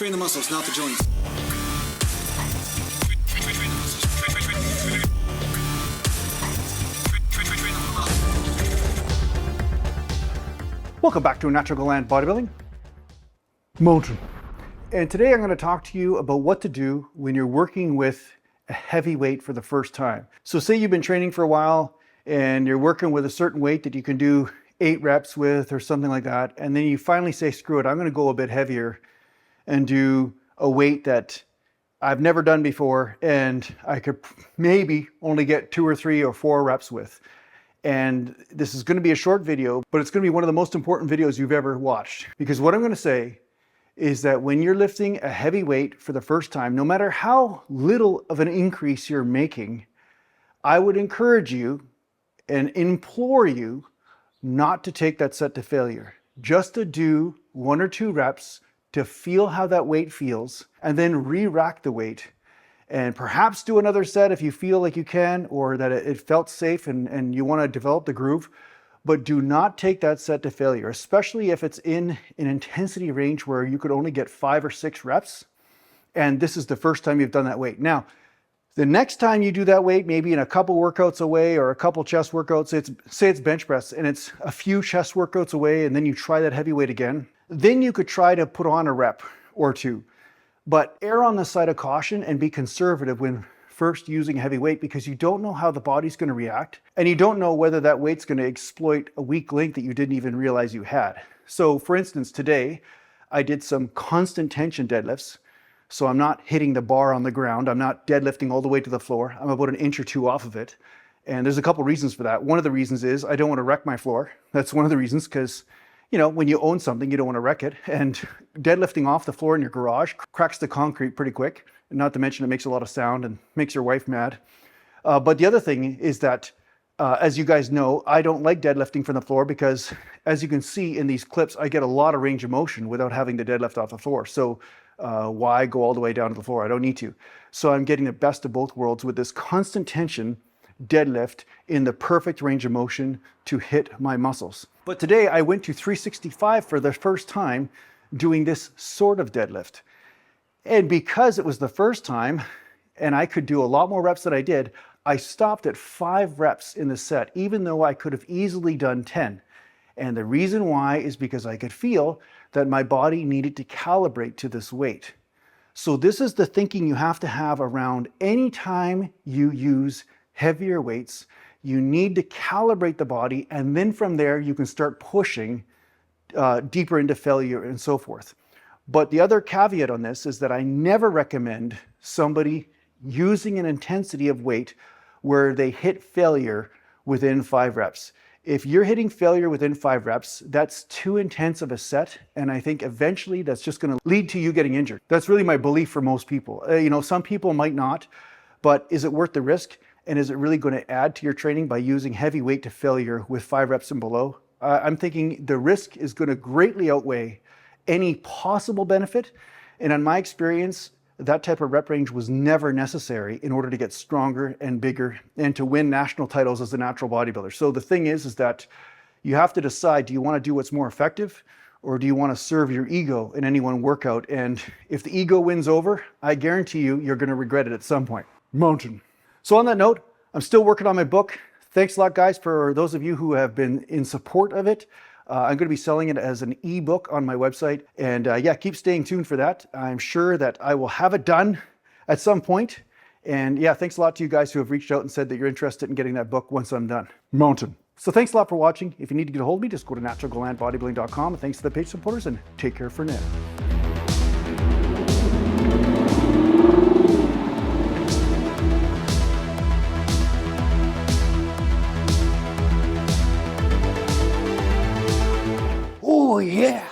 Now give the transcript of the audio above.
Train the muscles, not the joints. Welcome back to Natural Gland Bodybuilding. Mountain. And today I'm going to talk to you about what to do when you're working with a heavy weight for the first time. So say you've been training for a while and you're working with a certain weight that you can do 8 reps with or something like that. And then you finally say, screw it, I'm going to go a bit heavier and do a weight that I've never done before and I could maybe only get 2 or 3 or 4 reps with. And this is going to be a short video, but it's going to be one of the most important videos you've ever watched. Because what I'm going to say is that when you're lifting a heavy weight for the first time, no matter how little of an increase you're making, I would encourage you and implore you not to take that set to failure. Just to do 1 or 2 reps to feel how that weight feels, and then re-rack the weight. And perhaps do another set if you feel like you can, or that it felt safe and you want to develop the groove. But do not take that set to failure, especially if it's in an intensity range where you could only get 5 or 6 reps. And this is the first time you've done that weight. Now, the next time you do that weight, maybe in a couple workouts away or a couple chest workouts, say it's bench press and it's a few chest workouts away, and then you try that heavy weight again, then you could try to put on a rep or 2. But err on the side of caution and be conservative when first using heavy weight, because you don't know how the body's going to react, and you don't know whether that weight's going to exploit a weak link that you didn't even realize you had. So for instance, today I did some constant tension deadlifts. So I'm not hitting the bar on the ground. I'm not deadlifting all the way to the floor. I'm about 1 inch or 2 off of it. And there's a couple reasons for that. One of the reasons is I don't want to wreck my floor. That's one of the reasons, because you know, when you own something, you don't want to wreck it. And deadlifting off the floor in your garage cracks the concrete pretty quick. And not to mention it makes a lot of sound and makes your wife mad. But the other thing is that, as you guys know, I don't like deadlifting from the floor because, as you can see in these clips, I get a lot of range of motion without having to deadlift off the floor. So why go all the way down to the floor? I don't need to. So I'm getting the best of both worlds with this constant tension deadlift in the perfect range of motion to hit my muscles. But today I went to 365 for the first time doing this sort of deadlift. And because it was the first time and I could do a lot more reps than I did, I stopped at 5 reps in the set, even though I could have easily done 10. And the reason why is because I could feel that my body needed to calibrate to this weight. So this is the thinking you have to have around any time you use heavier weights. You need to calibrate the body, and then from there you can start pushing deeper into failure and so forth. But the other caveat on this is that I never recommend somebody using an intensity of weight where they hit failure within 5 reps. If you're hitting failure within 5 reps, that's too intense of a set, and I think eventually that's just going to lead to you getting injured. That's really my belief for most people. You know, some people might not, but is it worth the risk? And is it really going to add to your training by using heavy weight to failure with 5 reps and below? I'm thinking the risk is going to greatly outweigh any possible benefit. And in my experience, that type of rep range was never necessary in order to get stronger and bigger and to win national titles as a natural bodybuilder. So the thing is that you have to decide, do you want to do what's more effective, or do you want to serve your ego in any one workout? And if the ego wins over, I guarantee you, you're going to regret it at some point. Mountain. So on that note, I'm still working on my book. Thanks a lot, guys, for those of you who have been in support of it. I'm going to be selling it as an ebook on my website. And yeah, keep staying tuned for that. I'm sure that I will have it done at some point. And yeah, thanks a lot to you guys who have reached out and said that you're interested in getting that book once I'm done. Mountain. So thanks a lot for watching. If you need to get a hold of me, just go to naturalglandbodybuilding.com. And thanks to the page supporters, and take care for now. Oh yeah!